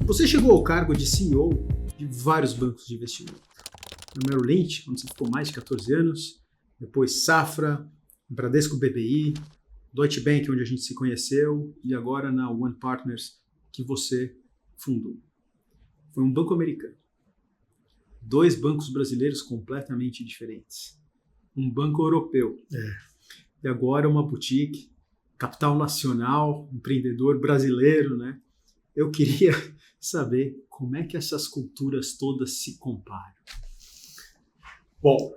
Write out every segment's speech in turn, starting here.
Você chegou ao cargo de CEO de vários bancos de investimento. No Merrill Lynch, onde você ficou mais de 14 anos, depois Safra, Bradesco BBI, Deutsche Bank, onde a gente se conheceu, e agora na One Partners, que você fundou. Foi um banco americano. 2 bancos brasileiros completamente diferentes. Um banco europeu. E agora uma boutique, capital nacional, empreendedor brasileiro, né? Eu queria saber como é que essas culturas todas se comparam. Bom,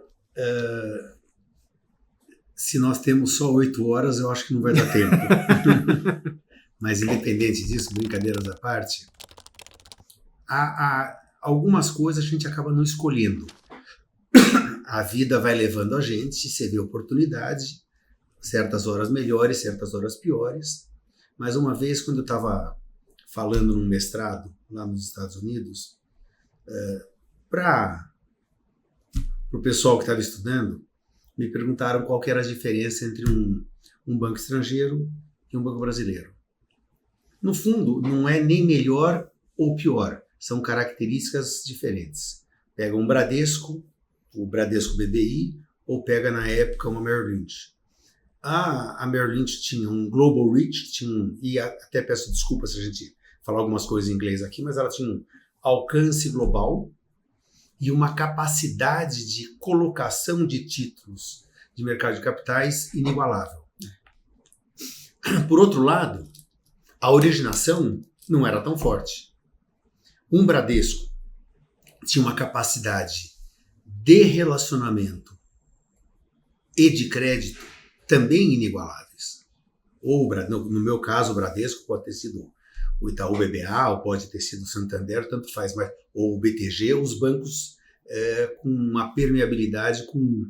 se nós temos só 8 horas, eu acho que não vai dar tempo. Mas independente disso, brincadeiras à parte, há algumas coisas a gente acaba não escolhendo. A vida vai levando a gente, você vê oportunidade, certas horas melhores, certas horas piores. Mas uma vez, quando eu estava falando num mestrado lá nos Estados Unidos, para o pessoal que estava estudando, me perguntaram qual que era a diferença entre um banco estrangeiro e um banco brasileiro. No fundo, não é nem melhor ou pior, são características diferentes. Pega um Bradesco, o Bradesco BBI, ou pega na época uma Merrill Lynch. A Merrill Lynch tinha um Global Reach, e até peço desculpas se a gente falar algumas coisas em inglês aqui, mas ela tinha um alcance global e uma capacidade de colocação de títulos de mercado de capitais inigualável. Por outro lado, a originação não era tão forte. Um Bradesco tinha uma capacidade de relacionamento e de crédito também inigualáveis. Ou, no meu caso, o Bradesco pode ter sido o Itaú BBA, ou pode ter sido o Santander, tanto faz, mas, ou o BTG, os bancos com uma permeabilidade, com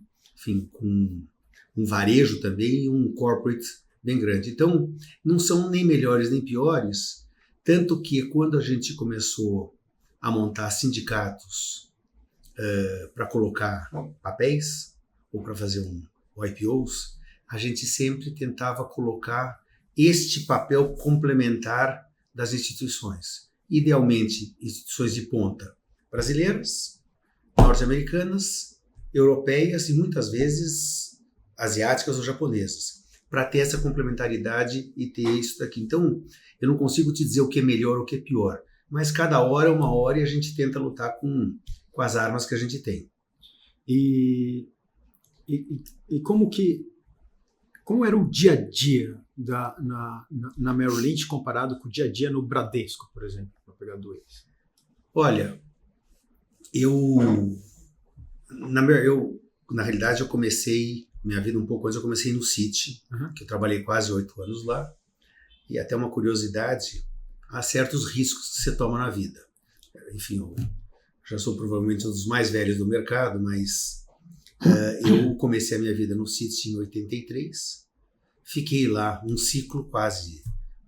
um varejo também e um corporate bem grande. Então, não são nem melhores nem piores, tanto que quando a gente começou a montar sindicatos para colocar papéis ou para fazer IPOs, a gente sempre tentava colocar este papel complementar das instituições. Idealmente, instituições de ponta brasileiras, norte-americanas, europeias e muitas vezes asiáticas ou japonesas, para ter essa complementaridade e ter isso daqui. Então, eu não consigo te dizer o que é melhor ou o que é pior, mas cada hora é uma hora e a gente tenta lutar com as armas que a gente tem. E como era o dia a dia na Merrill Lynch comparado com o dia a dia no Bradesco, por exemplo, para pegar 2? Olha, na realidade eu comecei minha vida um pouco antes, eu comecei no Citi, que eu trabalhei quase 8 anos lá, e até uma curiosidade, há certos riscos que você toma na vida. Enfim, eu já sou provavelmente um dos mais velhos do mercado, mas eu comecei a minha vida no Citi em 83, fiquei lá um ciclo, quase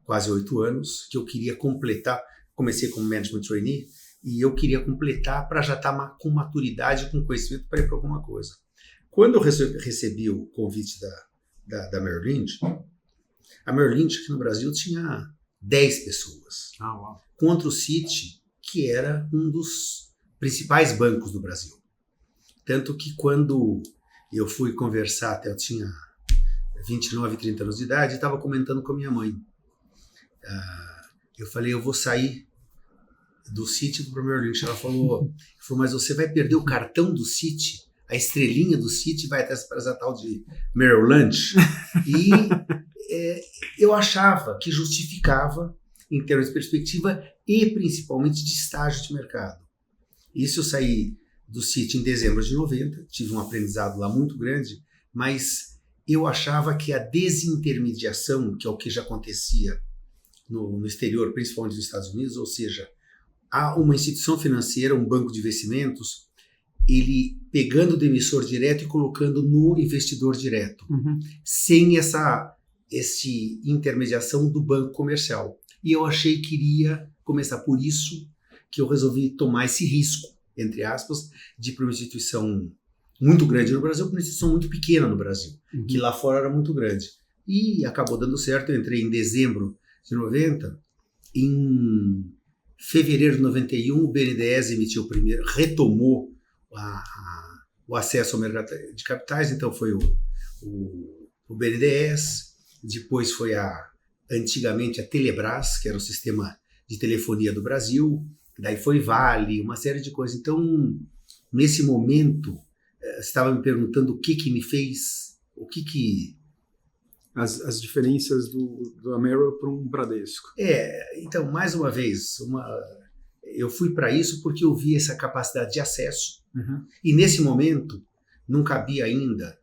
8 anos, que eu queria completar. Comecei como Management Trainee e eu queria completar para já estar com maturidade, com conhecimento para ir para alguma coisa. Quando eu recebi o convite da Merrill Lynch, a Merrill Lynch aqui no Brasil tinha 10 pessoas, contra o Citi, que era um dos principais bancos do Brasil. Tanto que quando eu fui conversar, até eu tinha 29, 30 anos de idade, estava comentando com a minha mãe. Eu falei, eu vou sair do Citi para o Merrill Lynch. Ela falou, mas você vai perder o cartão do Citi, a estrelinha do Citi vai até essa tal de Merrill Lynch. E eu achava que justificava, em termos de perspectiva e principalmente de estágio de mercado. Isso eu saí do Citi em dezembro de 90, tive um aprendizado lá muito grande, mas eu achava que a desintermediação, que é o que já acontecia no exterior, principalmente nos Estados Unidos, ou seja, há uma instituição financeira, um banco de investimentos, ele pegando do emissor direto e colocando no investidor direto, sem essa intermediação do banco comercial. E eu achei que iria começar por isso que eu resolvi tomar esse risco, entre aspas, de ir para uma instituição muito grande no Brasil para uma instituição muito pequena no Brasil, que lá fora era muito grande. E acabou dando certo, eu entrei em dezembro de 90, em fevereiro de 91, o BNDES emitiu retomou o acesso ao mercado de capitais, então foi o BNDES, depois foi antigamente a Telebrás, que era o sistema de telefonia do Brasil, daí foi Vale, uma série de coisas. Então, nesse momento, você estava me perguntando o que me fez, As diferenças do Ameril para um Bradesco. Então, mais uma vez, eu fui para isso porque eu vi essa capacidade de acesso. E nesse momento, não cabia ainda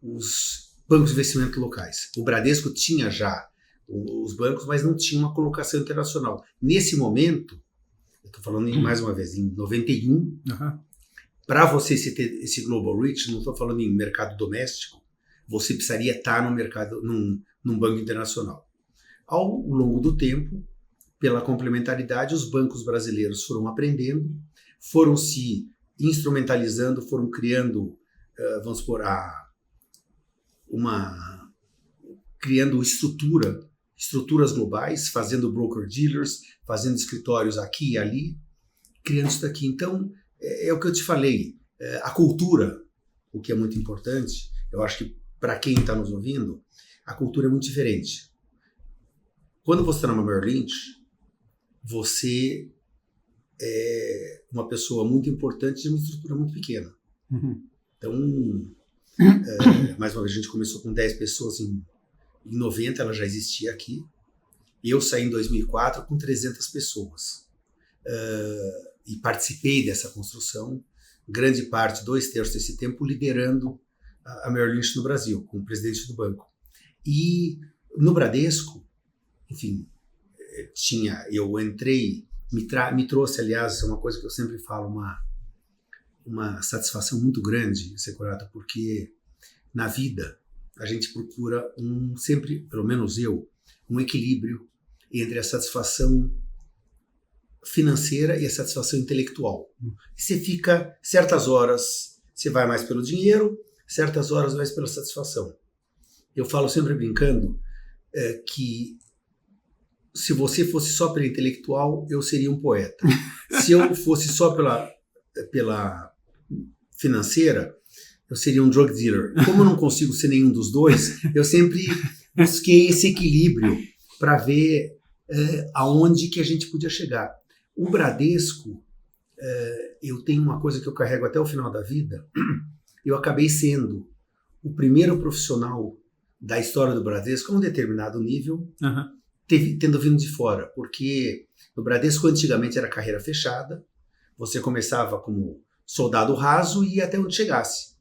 os bancos de investimento locais. O Bradesco tinha já os bancos, mas não tinha uma colocação internacional. Nesse momento, eu estou falando mais uma vez, em 91, para você ter esse global reach, não estou falando em mercado doméstico, você precisaria estar no mercado, num banco internacional. Ao longo do tempo, pela complementaridade, os bancos brasileiros foram aprendendo, foram se instrumentalizando, foram criando, vamos supor, criando estruturas globais, fazendo broker-dealers, fazendo escritórios aqui e ali, criando isso daqui. Então, é o que eu te falei, a cultura, o que é muito importante, eu acho que para quem está nos ouvindo, a cultura é muito diferente. Quando você está numa Merrill Lynch, você é uma pessoa muito importante de uma estrutura muito pequena. Então, mais uma vez, a gente começou com 10 pessoas em 90, ela já existia aqui. Eu saí em 2004 com 300 pessoas. E participei dessa construção, grande parte, 2/3 desse tempo, liderando a Merrill Lynch no Brasil, como presidente do banco. E no Bradesco, enfim, eu entrei, me trouxe, aliás, uma coisa que eu sempre falo, uma satisfação muito grande, Securato, porque na vida a gente procura sempre, pelo menos eu, um equilíbrio entre a satisfação financeira e a satisfação intelectual. E você fica, certas horas, você vai mais pelo dinheiro, certas horas mais pela satisfação. Eu falo sempre brincando que se você fosse só pela intelectual, eu seria um poeta. Se eu fosse só pela financeira, eu seria um drug dealer. Como eu não consigo ser nenhum dos dois, eu sempre busquei esse equilíbrio para ver aonde que a gente podia chegar. O Bradesco, eu tenho uma coisa que eu carrego até o final da vida, eu acabei sendo o primeiro profissional da história do Bradesco a um determinado nível, tendo vindo de fora, porque no Bradesco antigamente era carreira fechada, você começava como soldado raso e ia até onde chegasse.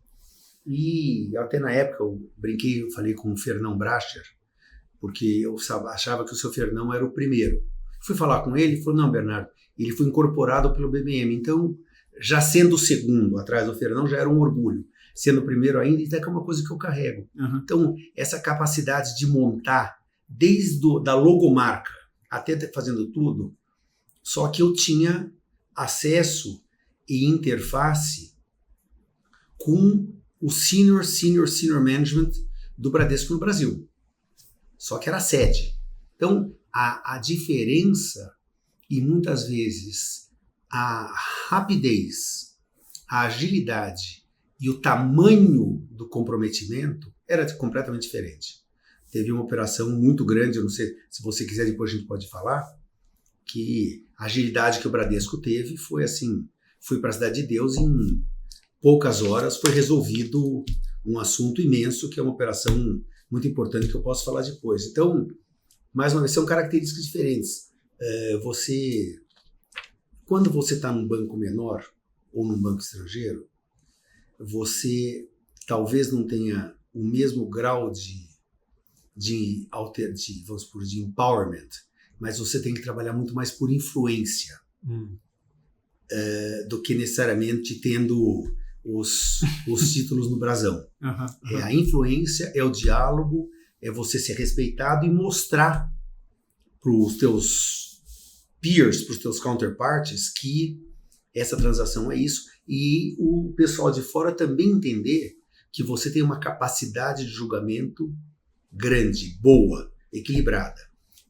E até na época eu falei com o Fernão Bracher, porque eu achava que o seu Fernão era o primeiro. Fui falar com ele, ele falou, não, Bernardo, ele foi incorporado pelo BBM, então já sendo o segundo atrás do Fernão já era um orgulho, sendo o primeiro ainda, então é uma coisa que eu carrego. Então essa capacidade de montar, desde da logomarca até fazendo tudo, só que eu tinha acesso e interface com o senior management do Bradesco no Brasil. Só que era a sede. Então, a diferença e muitas vezes a rapidez, a agilidade e o tamanho do comprometimento era completamente diferente. Teve uma operação muito grande, eu não sei se você quiser depois a gente pode falar, que a agilidade que o Bradesco teve foi assim, fui para a Cidade de Deus em poucas horas foi resolvido um assunto imenso, que é uma operação muito importante que eu posso falar depois. Então, mais uma vez, são características diferentes. Quando você está num banco menor ou num banco estrangeiro, você talvez não tenha o mesmo grau de empowerment, mas você tem que trabalhar muito mais por influência do que necessariamente tendo os títulos no brasão. A influência, é o diálogo, é você ser respeitado e mostrar para os teus peers, para os teus counterparts, que essa transação é isso, e o pessoal de fora também entender que você tem uma capacidade de julgamento grande, boa, equilibrada,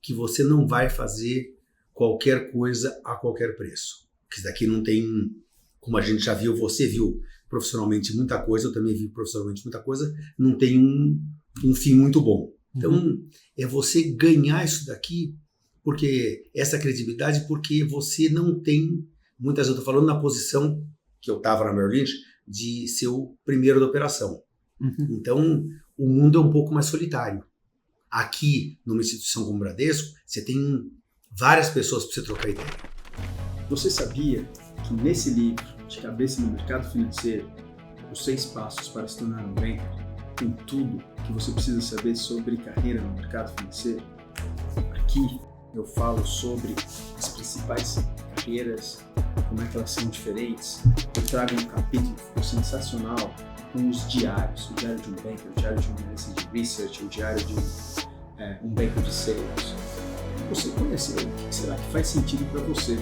que você não vai fazer qualquer coisa a qualquer preço. Porque isso daqui não tem, como a gente já viu, você viu profissionalmente muita coisa, eu também vi profissionalmente muita coisa, não tem um fim muito bom. Então, é você ganhar isso daqui, porque essa credibilidade, porque você não tem, muitas vezes eu estou falando na posição que eu estava na Merrill Lynch, de ser o primeiro da operação. Então, o mundo é um pouco mais solitário. Aqui, numa instituição como o Bradesco, você tem várias pessoas para você trocar ideia. Você sabia que nesse livro, De Cabeça no Mercado Financeiro, os 6 passos para se tornar um banker, tem tudo que você precisa saber sobre carreira no mercado financeiro? Aqui eu falo sobre as principais carreiras, como é que elas são diferentes. Eu trago um capítulo que ficou sensacional com os diários, o diário de um banker, o diário de um analista de research, o diário de um banker de sales. Você conheceu o que será que faz sentido para você?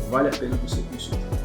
Vale a pena você consultar.